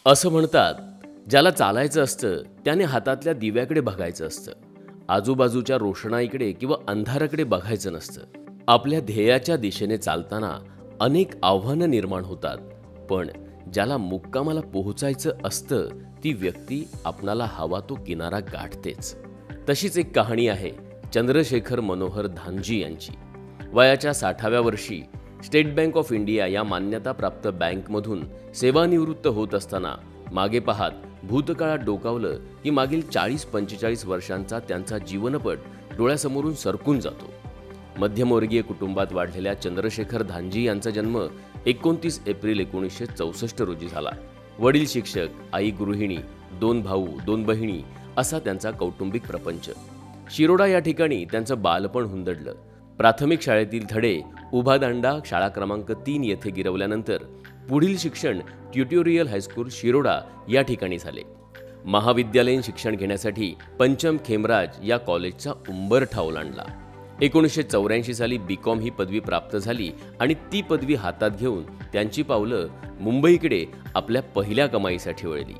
असं म्हणतात, ज्याला चालायचं असतं त्याने हातातल्या दिव्याकडे बघायचं असतं, आजूबाजूच्या रोषणाईकडे किंवा अंधाराकडे बघायचं नसतं. आपल्या ध्येयाच्या दिशेने चालताना अनेक आव्हानं निर्माण होतात, पण ज्याला मुक्कामाला पोहोचायचं असतं ती व्यक्ती आपणाला हवा तो किनारा गाठतेच. तशीच एक कहाणी आहे चंद्रशेखर मनोहर धांजी यांची. वयाच्या 60व्या वर्षी स्टेट बँक ऑफ इंडिया या मान्यताप्राप्त बँकमधून सेवानिवृत्त होत असताना मागे पाहत भूतकाळात डोकावलं की मागील 40-45 वर्षांचा त्यांचा जीवनपट डोळ्यासमोरून सरकून जातो. मध्यमवर्गीय कुटुंबात वाढलेल्या चंद्रशेखर धांजी यांचा जन्म 29 एप्रिल 1964 रोजी झाला. वडील शिक्षक, आई गृहिणी, 2 भाऊ 2 बहिणी असा त्यांचा कौटुंबिक प्रपंच. शिरोडा या ठिकाणी त्यांचं बालपण हुंदडलं. प्राथमिक शाळेतील धडे उभादांडा शाळा क्रमांक 3 येथे गिरवल्यानंतर पुढील शिक्षण ट्युटोरियल हायस्कूल शिरोडा या ठिकाणी झाले. महाविद्यालयीन शिक्षण घेण्यासाठी पंचम खेमराज या कॉलेजचा उंबरठा ओलांडला. 1984 साली बीकॉम ही पदवी प्राप्त झाली आणि ती पदवी हातात घेऊन त्यांची पावलं मुंबईकडे आपल्या पहिल्या कमाईसाठी वळली.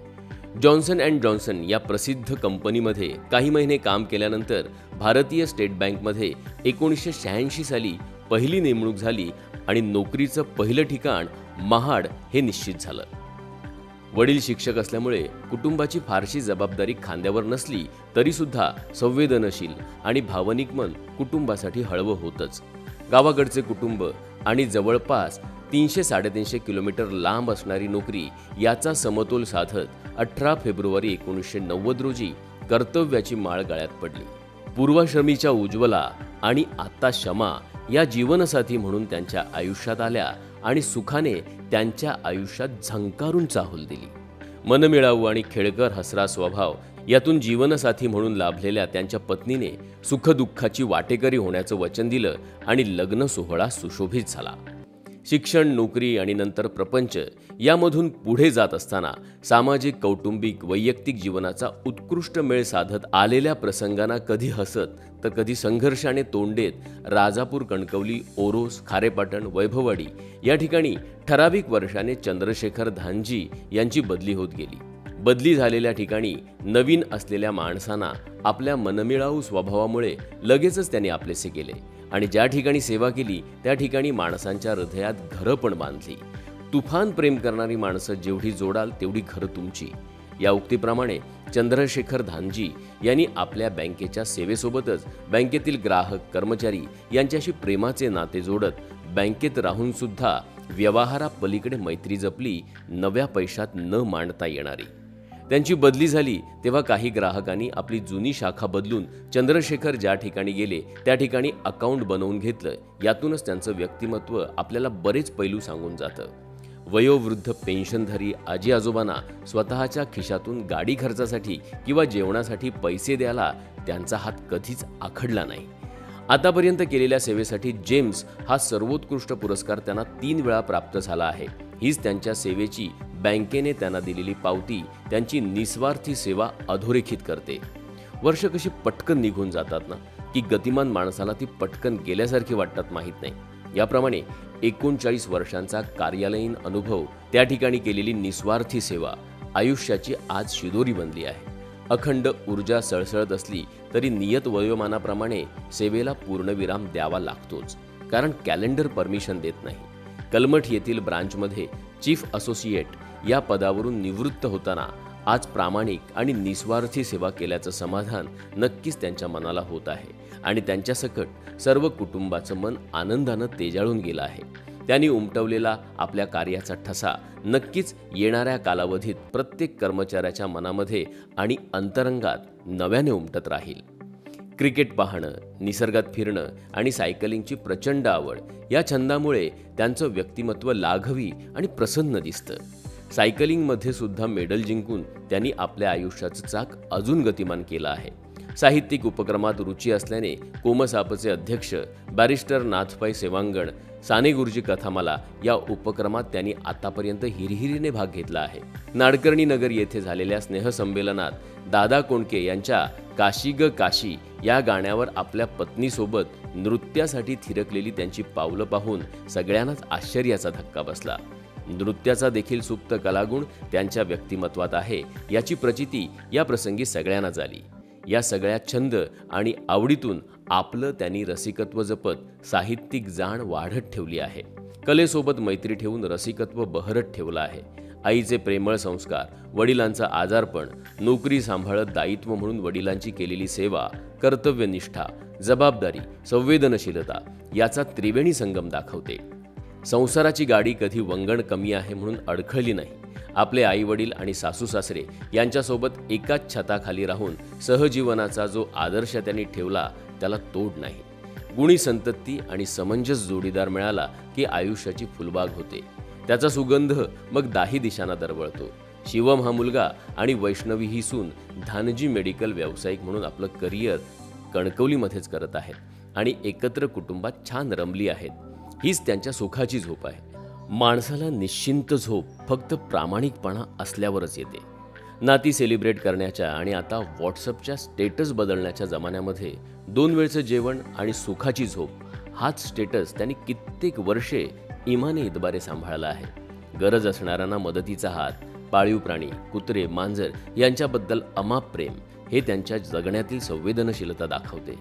जॉन्सन अँड जॉन्सन या प्रसिद्ध कंपनीमध्ये काही महिने काम केल्यानंतर भारतीय स्टेट बँकमध्ये 1986 साली पहिली नेमणूक झाली आणि नोकरीचं पहिलं ठिकाण महाड हे निश्चित झालं. वडील शिक्षक असल्यामुळे कुटुंबाची फारशी जबाबदारी खांद्यावर नसली तरी सुद्धा संवेदनशील आणि भावनिक मन कुटुंबासाठी हळवं होतच. गावाकडचे कुटुंब आणि जवळपास 300-350 किलोमीटर लांब असणारी नोकरी याचा समतोल साधत 18 फेब्रुवारी 1990 रोजी कर्तव्याची माळ गळ्यात पडली. पूर्वाश्रमीच्या उज्ज्वला आणि आता शमा या जीवनसाथी म्हणून त्यांच्या आयुष्यात आल्या आणि सुखाने त्यांच्या आयुष्यात झंकारून चाहूल दिली. मनमिळावू आणि खेळकर हसरा स्वभाव यातून जीवनसाथी म्हणून लाभलेल्या त्यांच्या पत्नीने सुखदुःखाची वाटेकरी होण्याचं वचन दिलं आणि लग्न सोहळा सुशोभित झाला. शिक्षण, नोकरी आणि नंतर प्रपंच यामधून पुढे जात असताना सामाजिक, कौटुंबिक, वैयक्तिक जीवनाचा उत्कृष्ट मेळ साधत आलेल्या प्रसंगांना कधी हसत तर कधी संघर्षाने तोंड देत राजापूर, कणकवली, ओरोस, खारेपाटण, वैभववाडी या ठिकाणी ठराविक वर्षाने चंद्रशेखर धांजी यांची बदली होत गेली. बदली झालेल्या ठिकाणी नवीन असलेल्या माणसांना आपल्या मनमिळावू स्वभावामुळे लगेचच त्यांनी आपलेसे केले आणि ज्या ठिकाणी सेवा केली त्या ठिकाणी माणसांच्या हृदयात घरं पण बांधली. तुफान प्रेम करणारी माणसं जेवढी जोडाल तेवढी घरं तुमची. या उक्तीप्रमाणे चंद्रशेखर धांजी यांनी आपल्या बँकेच्या सेवेसोबतच बँकेतील ग्राहक, कर्मचारी यांच्याशी प्रेमाचे नाते जोडत बँकेत राहून सुद्धा व्यवहारापलीकडे मैत्री जपली, नव्या पैशात न मांडता येणारी. त्यांची बदली झाली तेव्हा काही ग्राहकांनी आपली जुनी शाखा बदलून चंद्रशेखर ज्या ठिकाणी गेले त्या ठिकाणी अकाउंट बनवून घेतलं. यातूनच त्यांचं व्यक्तिमत्व आपल्याला बरेच पैलू सांगून जातं. वयोवृद्ध पेन्शनधारी आजी आजोबांना स्वतःच्या खिशातून गाडी खर्चासाठी किंवा जेवणासाठी पैसे द्यायला त्यांचा हात कधीच आखडला नाही. आतापर्यंत केलेल्या सेवेसाठी जेम्स हा सर्वोत्कृष्ट पुरस्कार त्यांना 3 वेळा प्राप्त झाला आहे. हीच त्यांच्या सेवेची बँकेने त्यांना दिलेली पावती त्यांची निस्वार्थी सेवा अधोरेखित करते. वर्ष कशी पटकन निघून जातात ना, की गतिमान माणसाला ती पटकन गेल्यासारखी वाटतात माहीत नाही. याप्रमाणे 39 वर्षांचा कार्यालयीन अनुभव, त्या ठिकाणी केलेली निस्वार्थी सेवा आयुष्याची आज शिदोरी बनली आहे. अखंड ऊर्जा सळसळत असली तरी नियत वयोमानाप्रमाणे सेवेला पूर्णविराम द्यावा लागतोच, कारण कॅलेंडर परमिशन देत नाही. कलमठ येथील ब्रांचमध्ये चीफ असोसिएट या पदावरून निवृत्त होताना आज प्रामाणिक आणि निस्वार्थी सेवा केल्याचं समाधान नक्कीच त्यांच्या मनाला होत आहे आणि त्यांच्यासकट सर्व कुटुंबाचं मन आनंदानं तेजाळून गेलं आहे. त्यांनी उमटवलेला आपल्या कार्याचा ठसा नक्कीच येणाऱ्या कालावधीत प्रत्येक कर्मचाऱ्याच्या मनामध्ये आणि अंतरंगात नव्याने उमटत राहील. क्रिकेट पाहणं, निसर्गात फिरणं आणि सायकलिंगची प्रचंड आवड या छंदामुळे त्यांचं व्यक्तिमत्व लाघवी आणि प्रसन्न दिसतं. सायकलिंगमध्ये सुद्धा मेडल जिंकून त्यांनी आपल्या आयुष्याचं चाक अजून गतिमान केलं आहे. साहित्यिक उपक्रमात रुची असल्याने कोमसापचे अध्यक्ष बॅरिस्टर नाथपाई सेवांगण साने गुरुजी कथामाला या उपक्रमात त्यांनी आतापर्यंत हिरहिरीने भाग घेतला आहे. नाडकर्णी नगर येथे झालेल्या स्नेहसंमेलनात दादा कोंडके यांच्या काशी ग काशी या गाण्यावर आपल्या पत्नीसोबत नृत्यासाठी थिरकलेली त्यांची पावलं पाहून सगळ्यांनाच आश्चर्याचा धक्का बसला. नृत्याचा देखील सुप्त कलागुण त्यांच्या व्यक्तिमत्वात आहे याची प्रचिती या प्रसंगी सगळ्यांना झाली. या सगळ्या छंद आणि आवडीतून आपलं त्यांनी रसिकत्व जपत साहित्यिक जाण वाढत ठेवली आहे. कलेसोबत मैत्री ठेवून रसिकत्व बहरत ठेवलं आहे. आईचे प्रेमळ संस्कार, वडिलांचं आजारपण, नोकरी सांभाळत दायित्व म्हणून वडिलांची केलेली सेवा, कर्तव्यनिष्ठा, जबाबदारी, संवेदनशीलता याचा त्रिवेणी संगम दाखवते. संसाराची गाडी कधी वंगण कमी आहे म्हणून अडखळली नाही. आपले आईवडील आणि सासू सासरे यांच्यासोबत एकाच छताखाली राहून सहजीवनाचा जो आदर्श त्यांनी ठेवला त्याला तोड नाही. गुणी संतती आणि समंजस जोडीदार मिळाला की आयुष्याची फुलबाग होते. त्याचा सुगंध मग दाही दिशांना दरवळतो. शिवम हा मुलगा आणि वैष्णवी ही सून धानजी मेडिकल व्यावसायिक म्हणून आपलं करिअर कणकवलीमध्येच करत आहेत आणि एकत्र कुटुंबात छान रमली आहेत. हीच त्यांच्या सुखाची झोप आहे. माणसाला निश्चिंत झोप फक्त प्रामाणिकपणा असल्यावरच येते. नाती सेलिब्रेट करण्याच्या आणि आता व्हॉट्सअपच्या स्टेटस बदलण्याच्या जमान्यामध्ये 2 वेळचं जेवण आणि सुखाची झोप हाच स्टेटस त्यांनी कित्येक वर्षे इमाने इतबारे सांभाळला आहे. गरज असणाऱ्यांना मदतीचा हात, पाळीव प्राणी, कुत्रे, मांजर यांच्याबद्दल अमाप प्रेम हे त्यांच्या जगण्यातील संवेदनशीलता दाखवते.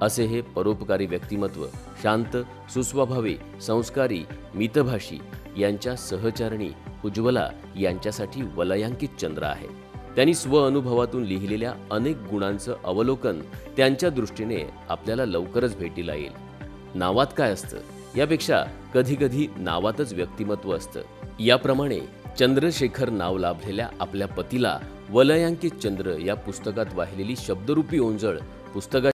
असे हे परोपकारी व्यक्तिमत्व शांत, सुस्वभावी, संस्कारी, मितभाषी यांच्या सहचरणी उज्ज्वला यांच्यासाठी वलयांकित चंद्र आहे. त्यांनी स्वअनुभवातून लिहिलेल्या अनेक गुणांचं अवलोकन त्यांच्या दृष्टीने आपल्याला लवकरच भेटीला येईल. नावात काय असतं यापेक्षा कधीकधी नावातच व्यक्तिमत्व असतं. याप्रमाणे चंद्रशेखर नाव लाभलेल्या आपल्या पतीला वलयांकित चंद्र या पुस्तकात वाहिलेली शब्दरूपी ओंजळ पुस्तकात